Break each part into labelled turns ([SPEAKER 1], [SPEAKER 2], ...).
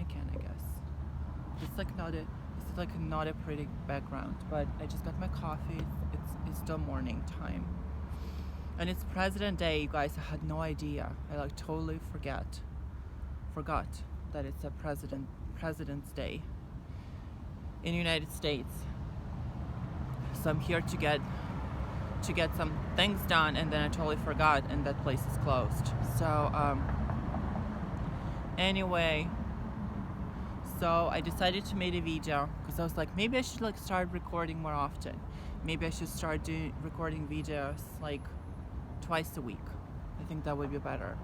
[SPEAKER 1] can, I guess. It's like not a pretty background, but I just got my coffee. It's still morning time, and it's President Day, you guys. I had no idea. I like totally forgot that it's a President's Day in the United States. So I'm here to get some things done, and then I totally forgot, and that place is closed. So anyway, so I decided to make a video because I was like, maybe I should like start recording more often. Maybe I should start recording videos like twice a week. I think that would be better.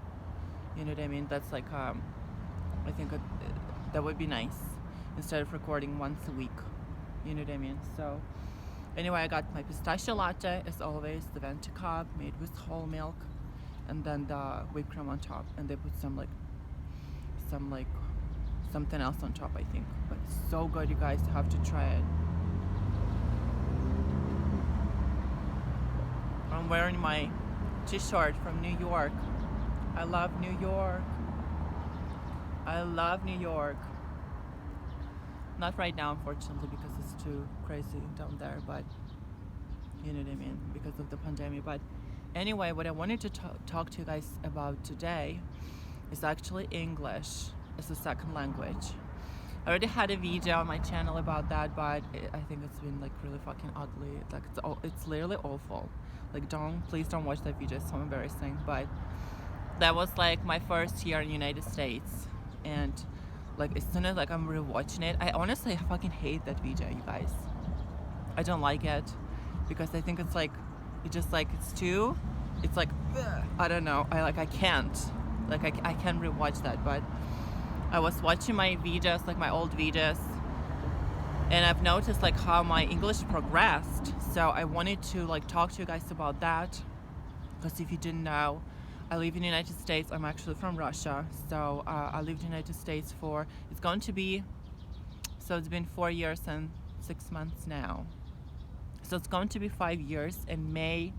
[SPEAKER 1] You know what I mean? That's like I think that would be nice instead of recording once a week. You know what I mean? So anyway, I got my pistachio latte as always, the Venti cup made with whole milk, and then the whipped cream on top, and they put some something else on top, I think. But it's so good, you guys have to try it. I'm wearing my t-shirt from New York. I love New York. I love New York. Not right now, unfortunately, because it's too crazy down there, but you know what I mean, because of the pandemic. But anyway, what I wanted to talk to you guys about today is actually English as a second language. I already had a video on my channel about that, but I think it's been like really fucking ugly. Like it's literally awful. Like please don't watch that video. It's so embarrassing. But that was like my first year in the United States, and like as soon as like I'm rewatching it, I honestly fucking hate that video, you guys. I don't like it because I think it's like it's like I don't know. I can't rewatch that. But I was watching my videos, like my old videos, and I've noticed like how my English progressed. So I wanted to like talk to you guys about that, because if you didn't know, I live in the United States. I'm actually from Russia. So I lived in the United States it's been 4 years and 6 months now. So it's going to be 5 years in May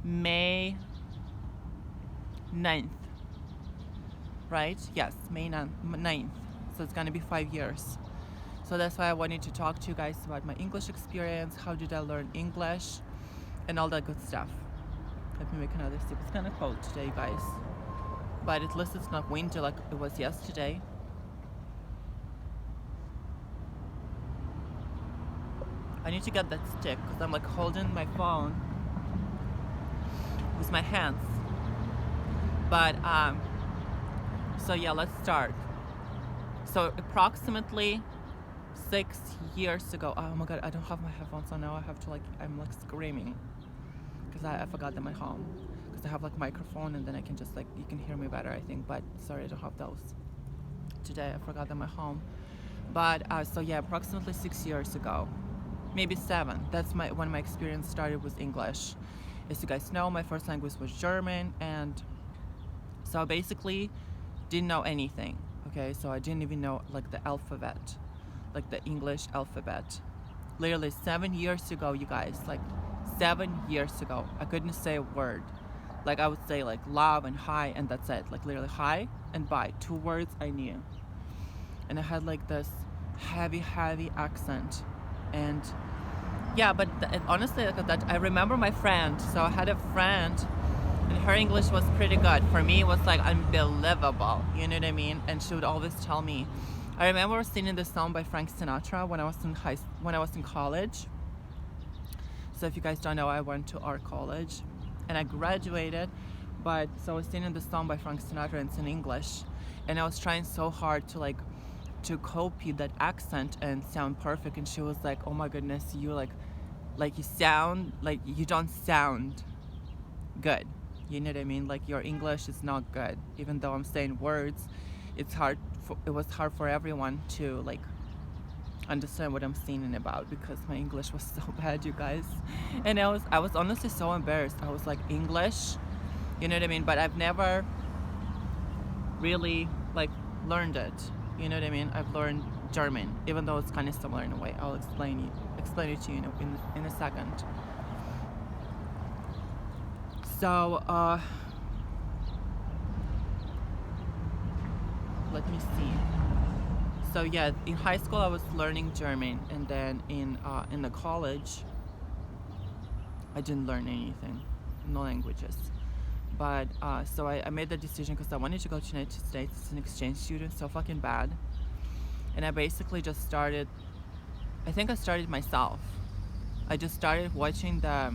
[SPEAKER 1] 9th. Right? Yes, May 9th. So it's going to be 5 years. So that's why I wanted to talk to you guys about my English experience. How did I learn English? And all that good stuff. Let me make another sip. It's kind of cold today, you guys. But at least it's not winter like it was yesterday. I need to get that stick because I'm like holding my phone with my hands. But so yeah, let's start. So approximately 6 years ago. Oh my god, I don't have my headphones on now. I'm like screaming because I forgot them at home, because I have like microphone, and then I can just like, you can hear me better, I think. But sorry, I don't have those today. I forgot them at home. But so yeah, approximately 6 years ago, maybe 7. That's when my experience started with English. As you guys know, my first language was German, and so I basically didn't know anything. Okay, so I didn't even know like the alphabet, like the English alphabet. Literally 7 years ago, you guys, like 7 years ago, I couldn't say a word. Like I would say like love and hi, and that's it. Like literally hi and bye, 2 words I knew. And I had like this heavy accent. And yeah, but honestly, like that, I remember my friend. So I had a friend, and her English was pretty good. For me, it was like unbelievable. You know what I mean? And she would always tell me. I remember singing this song by Frank Sinatra when I was in college. So if you guys don't know, I went to art college, and I graduated. But so I was singing this song by Frank Sinatra, and it's in English, and I was trying so hard to copy that accent and sound perfect. And she was like, "Oh my goodness, you you don't sound good." You know what I mean? Like your English is not good. Even though I'm saying words, it was hard for everyone to like understand what I'm singing about, because my English was so bad, you guys. And I was honestly so embarrassed. I was like, English, you know what I mean? But I've never really like learned it. You know what I mean? I've learned German, even though it's kind of similar in a way. I'll explain it to you in a second. So let me see. So yeah, in high school I was learning German, and then in the college I didn't learn anything, no languages. But so I made the decision because I wanted to go to United States as an exchange student so fucking bad, and I basically just started. I think I started myself. I just started watching the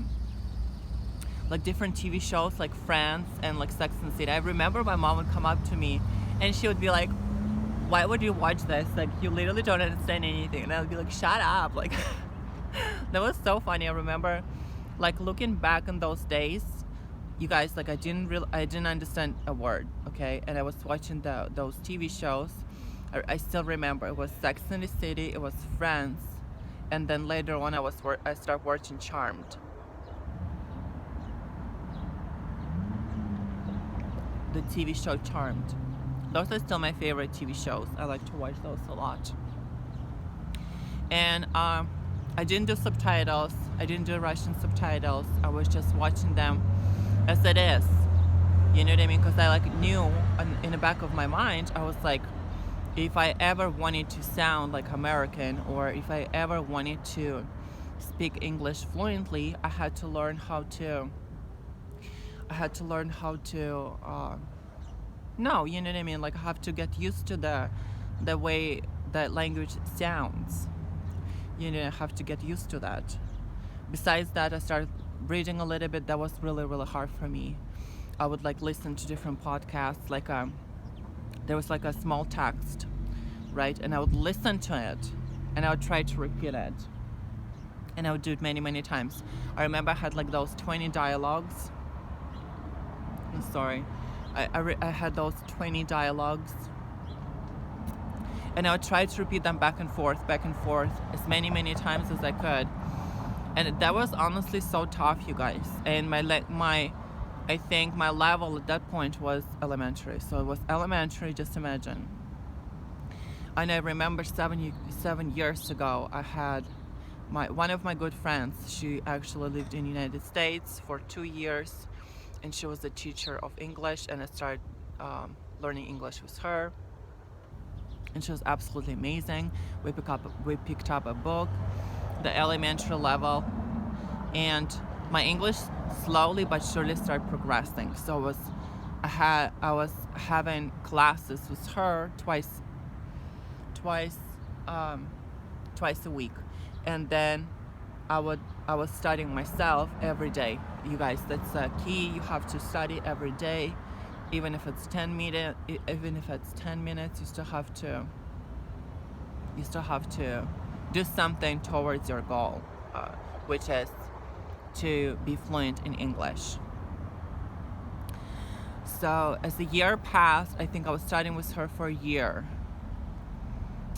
[SPEAKER 1] like different TV shows like Friends and like Sex and the City. I remember my mom would come up to me, and she would be like, "Why would you watch this? Like you literally don't understand anything." And I would be like, "Shut up!" Like that was so funny. I remember, like looking back on those days, you guys, like I didn't understand a word, okay? And I was watching those TV shows. I still remember it was Sex and the City, it was Friends, and then later on I started watching Charmed, the TV show Charmed. Those are still my favorite TV shows. I like to watch those a lot. And I didn't do subtitles. I didn't do Russian subtitles. I was just watching them as it is. You know what I mean? Because I like knew in the back of my mind, I was like, if I ever wanted to sound like American, or if I ever wanted to speak English fluently, I had to learn how to. No, you know what I mean? Like I have to get used to the way that language sounds. You know, I have to get used to that. Besides that, I started reading a little bit. That was really, really hard for me. I would like listen to different podcasts. Like there was like a small text, right? And I would listen to it, and I would try to repeat it. And I would do it many, many times. I remember I had like those 20 dialogues. I'm sorry. I had those 20 dialogues, and I would try to repeat them back and forth, as many, many times as I could. And that was honestly so tough, you guys. And I think my level at that point was elementary. So it was elementary, just imagine. And I remember 7 years ago, I had one of my good friends. She actually lived in the United States for 2 years, and she was a teacher of English, and I started learning English with her. And she was absolutely amazing. We picked up a book, the elementary level, and my English slowly but surely started progressing. So I was having classes with her twice a week, and then I was studying myself every day. You guys, that's a key. You have to study every day, even if it's 10 minutes. You still have to do something towards your goal, which is to be fluent in English. So as the year passed, I think I was studying with her for a year.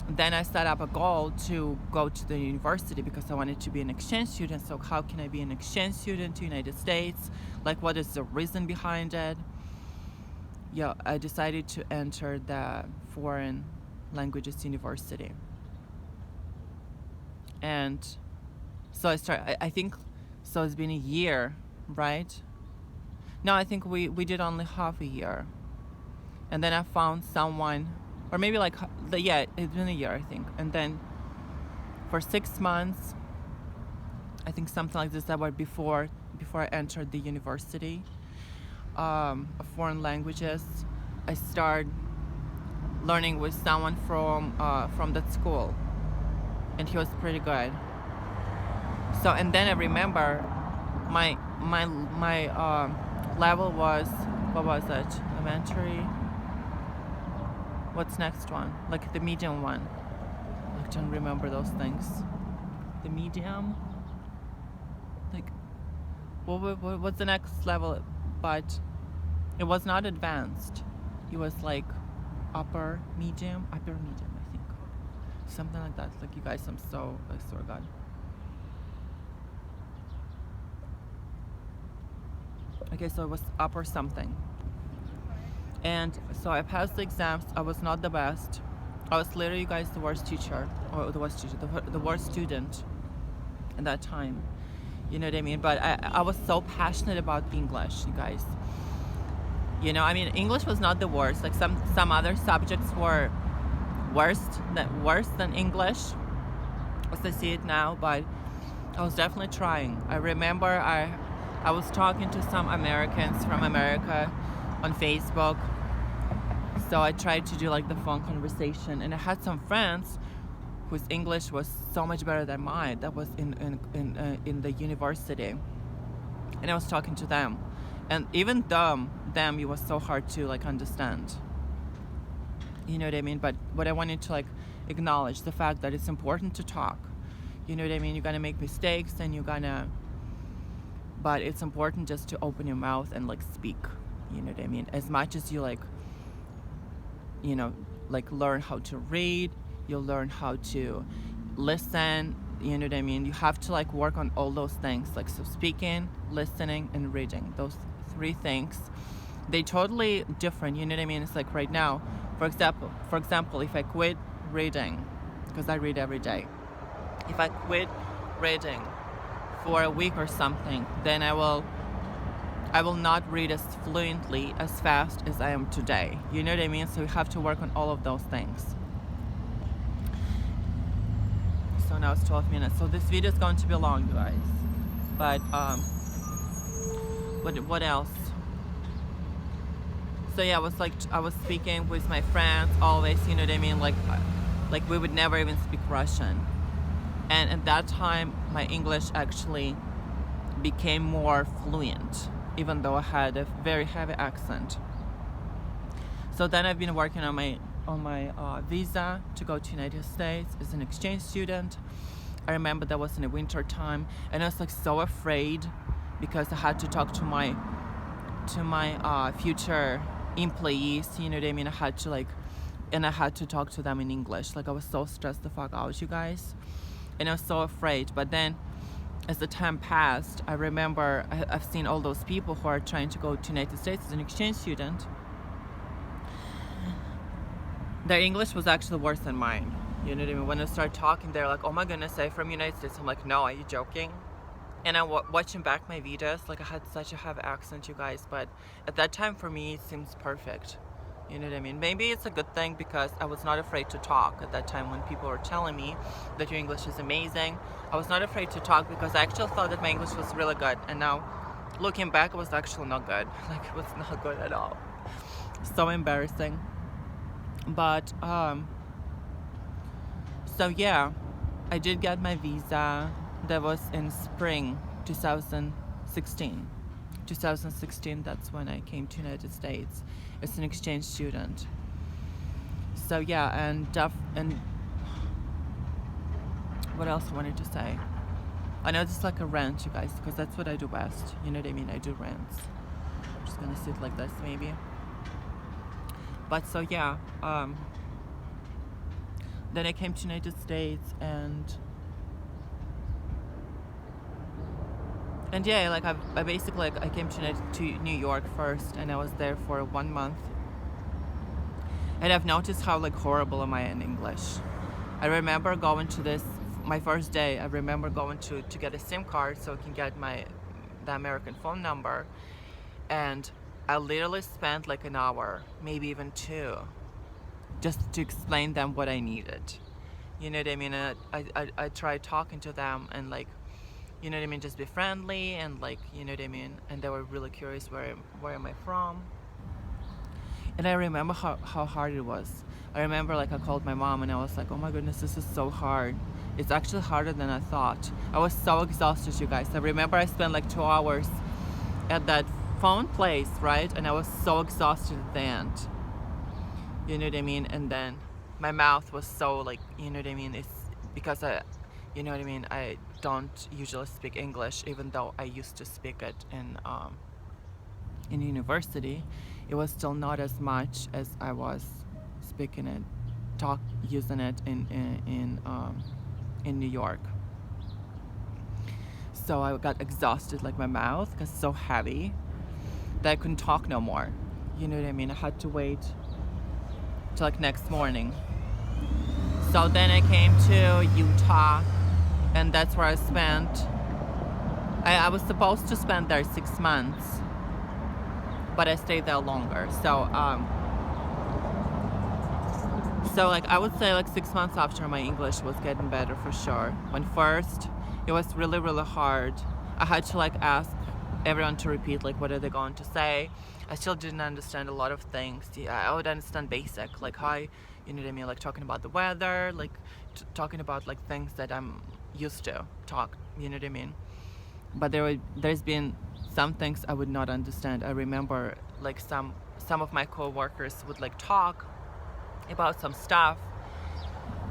[SPEAKER 1] Then I set up a goal to go to the university because I wanted to be an exchange student. So how can I be an exchange student to the United States? Like, what is the reason behind it? Yeah, I decided to enter the foreign languages university. And so I think, so it's been a year, right? No, I think we did only half a year. And then I found someone, or maybe like, it's been a year, I think. And then for 6 months, I think something like this, that was before I entered the university of foreign languages, I started learning with someone from that school, and he was pretty good. So, and then I remember my level was, what was it? Elementary. What's next one? Like the medium one. I don't remember those things. The medium. Like, what's the next level? But it was not advanced. It was like upper medium, I think. Something like that. Like, you guys, I swear to God. Okay, so it was upper something. And so I passed the exams. I was not the best. I was literally, you guys, the worst teacher, or the worst student at that time. You know what I mean? But I was so passionate about English, you guys. You know, I mean, English was not the worst. Like some other subjects were worse than English as I see it now, but I was definitely trying. I remember I was talking to some Americans from America on Facebook, so I tried to do like the phone conversation, and I had some friends whose English was so much better than mine. That was in the university, and I was talking to them, and even them it was so hard to like understand. You know what I mean? But what I wanted to like acknowledge the fact that it's important to talk. You know what I mean? You're gonna make mistakes, and but it's important just to open your mouth and like speak. You know what I mean? As much as you like, like learn how to read, you'll learn how to listen. You know what I mean? You have to like work on all those things, like so speaking, listening, and reading. Those 3 things, they totally different. You know what I mean? It's like right now, for example, if I quit reading, because I read every day, if I quit reading for a week or something, then I will not read as fluently, as fast as I am today. You know what I mean? So you have to work on all of those things. So now it's 12 minutes. So this video is going to be long, you guys. But what else? So yeah, I was speaking with my friends always. You know what I mean? Like we would never even speak Russian. And at that time, my English actually became more fluent, even though I had a very heavy accent. So then I've been working on my visa to go to United States as an exchange student. I remember that was in the winter time, and I was like so afraid because I had to talk to my future employees. You know what I mean? I had to talk to them in English. Like I was so stressed the fuck out, you guys. And I was so afraid. But then as the time passed, I remember I've seen all those people who are trying to go to United States as an exchange student. Their English was actually worse than mine. You know what I mean? When I started talking, they're like, oh my goodness, I'm from United States. I'm like, no, are you joking? And I'm watching back my videos, like I had such a heavy accent, you guys. But at that time, for me, it seems perfect. You know what I mean? Maybe it's a good thing because I was not afraid to talk at that time when people were telling me that your English is amazing. I was not afraid to talk because I actually thought that my English was really good. And now, looking back, it was actually not good. Like, it was not good at all. So embarrassing. But, so yeah, I did get my visa. That was in spring 2016. 2016, that's when I came to United States as an exchange student. So yeah, and what else I wanted to say? I know this is like a rant, you guys, because that's what I do best. You know what I mean? I do rants. I'm just gonna sit like this, maybe. But so yeah, then I came to United States, and yeah, like I basically, like, I came to New York first, and I was there for 1 month. And I've noticed how like horrible am I in English. I remember going to my first day, I remember going to get a SIM card so I can get the American phone number. And I literally spent like an hour, maybe even 2, just to explain them what I needed. You know what I mean? And I tried talking to them and like, you know what I mean, just be friendly and like, you know what I mean? And they were really curious where am I from? And I remember how hard it was. I remember like I called my mom and I was like, oh my goodness, this is so hard. It's actually harder than I thought. I was so exhausted, you guys. I remember I spent like 2 hours at that phone place, right? And I was so exhausted at the end. You know what I mean? And then my mouth was so like, you know what I mean? It's because you know what I mean? I don't usually speak English, even though I used to speak it in university. It was still not as much as I was speaking it, using it in New York. So I got exhausted, like my mouth got so heavy that I couldn't talk no more. You know what I mean? I had to wait till like next morning. So then I came to Utah, and that's where I spent. I was supposed to spend there 6 months, but I stayed there longer. So So like I would say like 6 months after, my English was getting better for sure. When first it was really, really hard. I had to like ask everyone to repeat like what are they going to say. I still didn't understand a lot of things. Yeah, I would understand basic, like hi, you know what I mean, like talking about the weather, like talking about like things that I'm used to talk, you know what I mean. But there's been some things I would not understand. I remember like some of my coworkers would like talk about some stuff,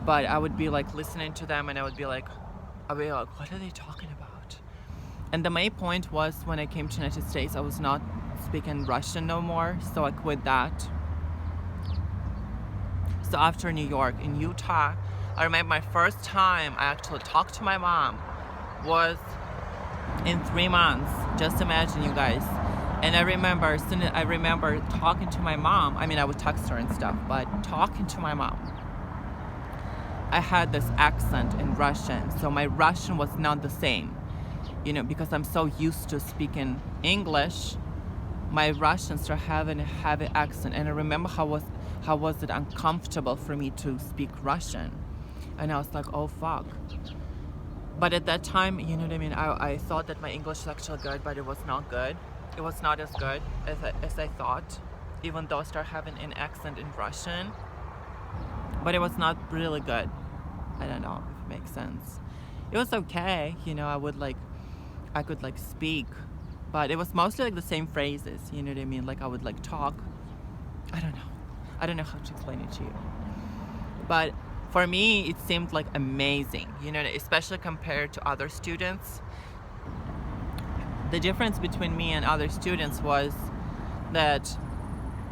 [SPEAKER 1] but I would be like listening to them and I'd be like, what are they talking about? And the main point was when I came to United States, I was not speaking Russian no more, so I quit that. So after New York, in Utah, I remember my first time I actually talked to my mom was in 3 months. Just imagine, you guys. And I remember as soon as I remember talking to my mom, I mean I would text her and stuff, but talking to my mom, I had this accent in Russian, so my Russian was not the same, you know, because I'm so used to speaking English. My Russian started having a heavy accent, and I remember how was it uncomfortable for me to speak Russian, and I was like, oh fuck. But at that time, you know what I mean, I thought that my English was actually good, but it was not good. It was not as good as I thought, even though I started having an accent in Russian. But it was not really good. I don't know if it makes sense. It was okay, you know, I could like speak, but it was mostly like the same phrases, you know what I mean? Like I would like talk. I don't know how to explain it to you. But for me, it seemed like amazing, you know, especially compared to other students. The difference between me and other students was that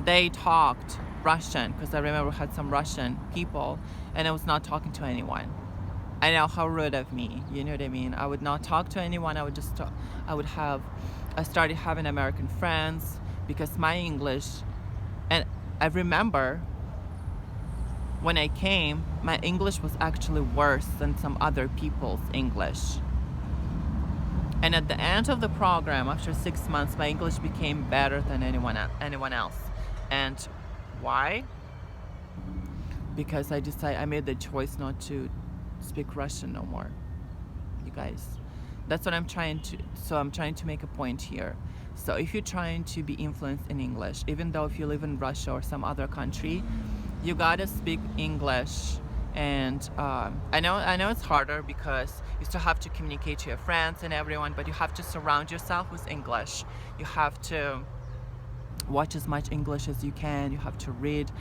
[SPEAKER 1] they talked Russian, because I remember I had some Russian people and I was not talking to anyone. I know, how rude of me, you know what I mean? I would not talk to anyone. I started having American friends because my English, and I remember when I came, my English was actually worse than some other people's English. And at the end of the program, after 6 months, my English became better than anyone else. And why? Because I made the choice not to speak Russian no more, you guys. That's what I'm trying to make a point here. So if you're trying to be influenced in English, even though if you live in Russia or some other country, you gotta speak English. And I know it's harder because you still have to communicate to your friends and everyone, but you have to surround yourself with English. You have to watch as much English as you can. You have to read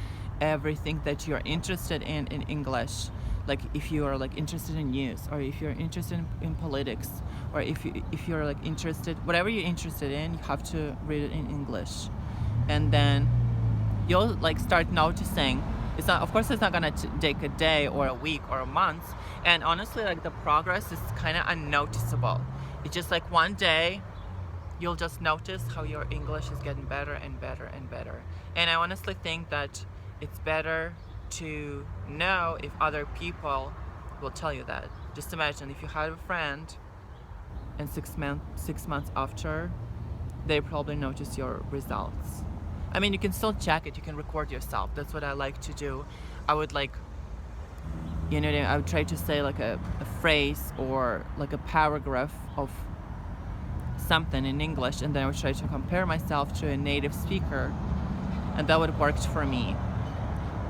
[SPEAKER 1] everything that you're interested in English. Like if you are like interested in news, or if you're interested in politics, or if you're like interested, whatever you're interested in, you have to read it in English. And then you'll like start noticing. It's not, of course, it's not gonna take a day or a week or a month. And honestly, like the progress is kind of unnoticeable. It's just like one day, you'll just notice how your English is getting better and better and better. And I honestly think that it's better to know if other people will tell you that. Just imagine if you had a friend, and 6 months after, they probably notice your results. I mean, you can still check it. You can record yourself. That's what I like to do. I would like, you know, I would try to say like a phrase or like a paragraph of something in English, and then I would try to compare myself to a native speaker, and that would work for me.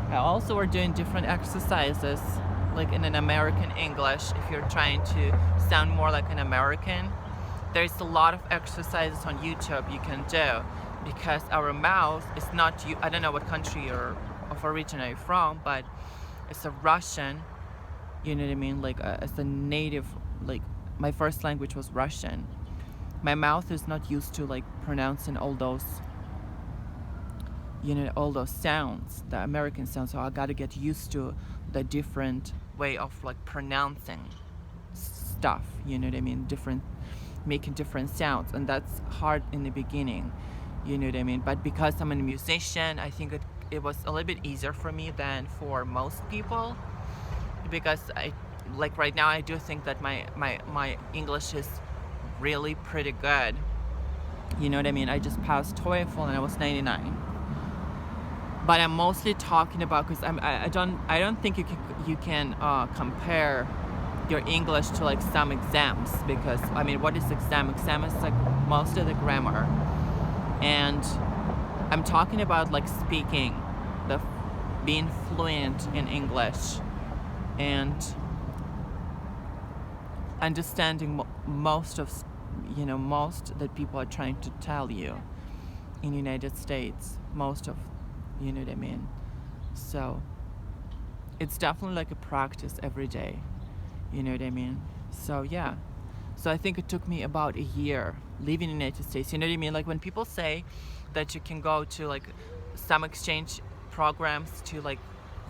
[SPEAKER 1] I also were doing different exercises, like in an American English. If you're trying to sound more like an American, there's a lot of exercises on YouTube you can do. Because our mouth is not, I don't know what country you're of origin are you from, but it's a Russian, you know what I mean, like as a native, like my first language was Russian. My mouth is not used to like pronouncing all those, you know, all those sounds, the American sounds, so I gotta get used to the different way of like pronouncing stuff, you know what I mean, making different sounds, and that's hard in the beginning. You know what I mean? But because I'm a musician, I think it was a little bit easier for me than for most people. Because like right now, I do think that my English is really pretty good. You know what I mean? I just passed TOEFL and I was 99. but I'm mostly talking about, because I don't think you can compare your English to like some exams, because I mean, what is exam? Exam is like most of the grammar, and I'm talking about like speaking, being fluent in English, and understanding most that people are trying to tell you in the United States, most of, you know what I mean? So it's definitely like a practice every day, you know what I mean? So yeah, so I think it took me about a year leaving the United States, you know what I mean? Like when people say that you can go to like some exchange programs to like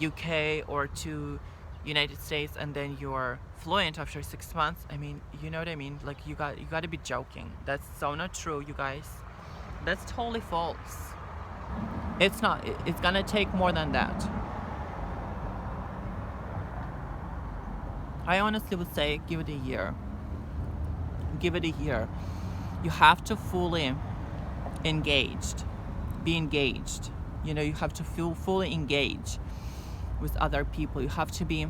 [SPEAKER 1] UK or to United States and then you're fluent after 6 months, I mean, you know what I mean? Like you got to be joking. That's so not true, you guys. That's totally false. It's not. It's gonna take more than that. I honestly would say give it a year. Give it a year. You have to fully engaged. Be engaged. You know, you have to feel fully engaged with other people. You have to be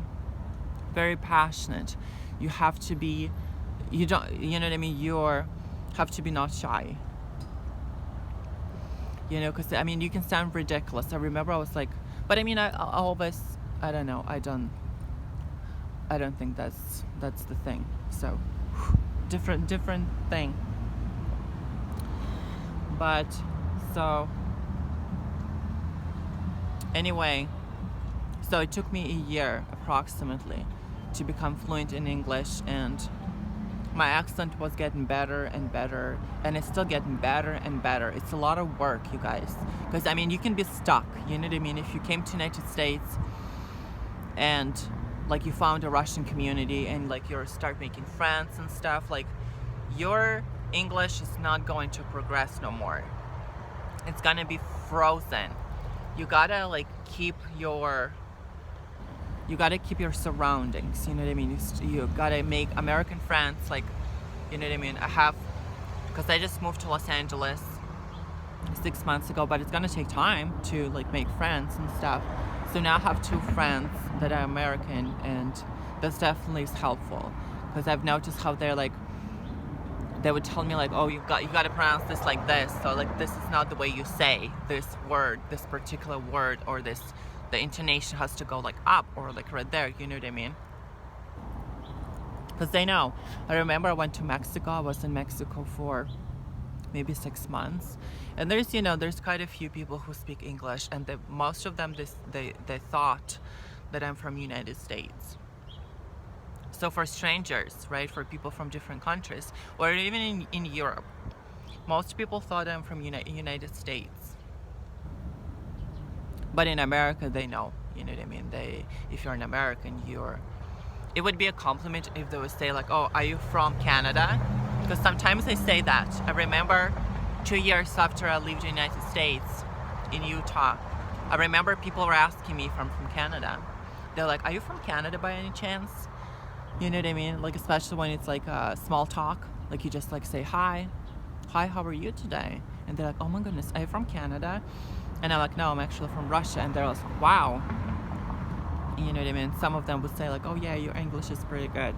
[SPEAKER 1] very passionate. You have to be, you know what I mean? Have to be not shy. You know, because I mean, you can sound ridiculous. I remember I was like, but I mean, I always, I don't know, I don't think that's the thing. So, different thing. But, so, anyway, so it took me a year approximately to become fluent in English, and my accent was getting better and better, and it's still getting better and better. It's a lot of work, you guys, because I mean, you can be stuck, you know what I mean? If you came to United States and like you found a Russian community and like you start making friends and stuff, like your English is not going to progress no more. It's gonna be frozen. You gotta like keep your surroundings, you know what I mean? You gotta make American friends, like, you know what I mean? Because I just moved to Los Angeles 6 months ago, but it's gonna take time to like make friends and stuff. So now I have 2 friends that are American, and that's definitely is helpful, because I've noticed how they're like, they would tell me like, oh, you got to pronounce this like this, so like this is not the way you say this word, this particular word, or this, the intonation has to go like up or like right there, you know what I mean? Because they know. I remember I went to Mexico. I was in Mexico for maybe 6 months, and there's quite a few people who speak English, and most of them they thought that I'm from United States. So for strangers, right, for people from different countries, or even in Europe, most people thought I'm from United States. But in America, they know, you know what I mean? If you're an American, it would be a compliment if they would say like, oh, are you from Canada? Because sometimes they say that. I remember 2 years after I lived in the United States, in Utah, I remember people were asking me if I'm from Canada. They're like, are you from Canada by any chance? You know what I mean? Like, especially when it's like small talk, like you just like say, hi, how are you today? And they're like, oh my goodness, are you from Canada? And I'm like, no, I'm actually from Russia. And they're like, wow. You know what I mean? Some of them would say like, oh yeah, your English is pretty good.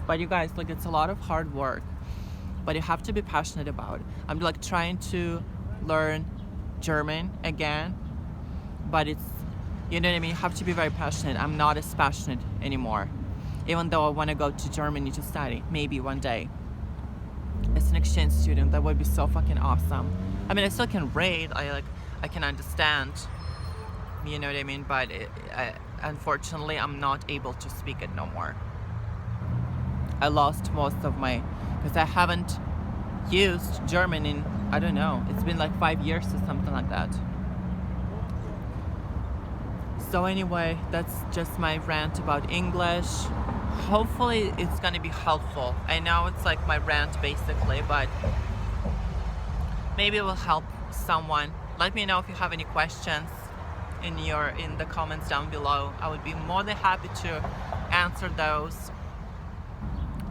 [SPEAKER 1] But you guys, like, it's a lot of hard work, but you have to be passionate about it. I'm like trying to learn German again, but it's, you know what I mean? You have to be very passionate. I'm not as passionate anymore, even though I want to go to Germany to study, maybe one day. As an exchange student, that would be so fucking awesome. I mean, I still can read, I can understand, you know what I mean? But unfortunately, I'm not able to speak it no more. I lost most of because I haven't used German in, I don't know, it's been like 5 years or something like that. So anyway, that's just my rant about English. Hopefully it's gonna be helpful. I know it's like my rant basically, but maybe it will help someone. Let me know if you have any questions in the comments down below. I would be more than happy to answer those,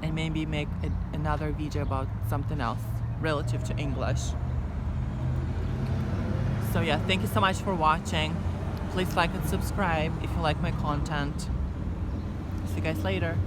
[SPEAKER 1] and maybe make another video about something else relative to English. So yeah, thank you so much for watching. Please like and subscribe if you like my content. See you guys later.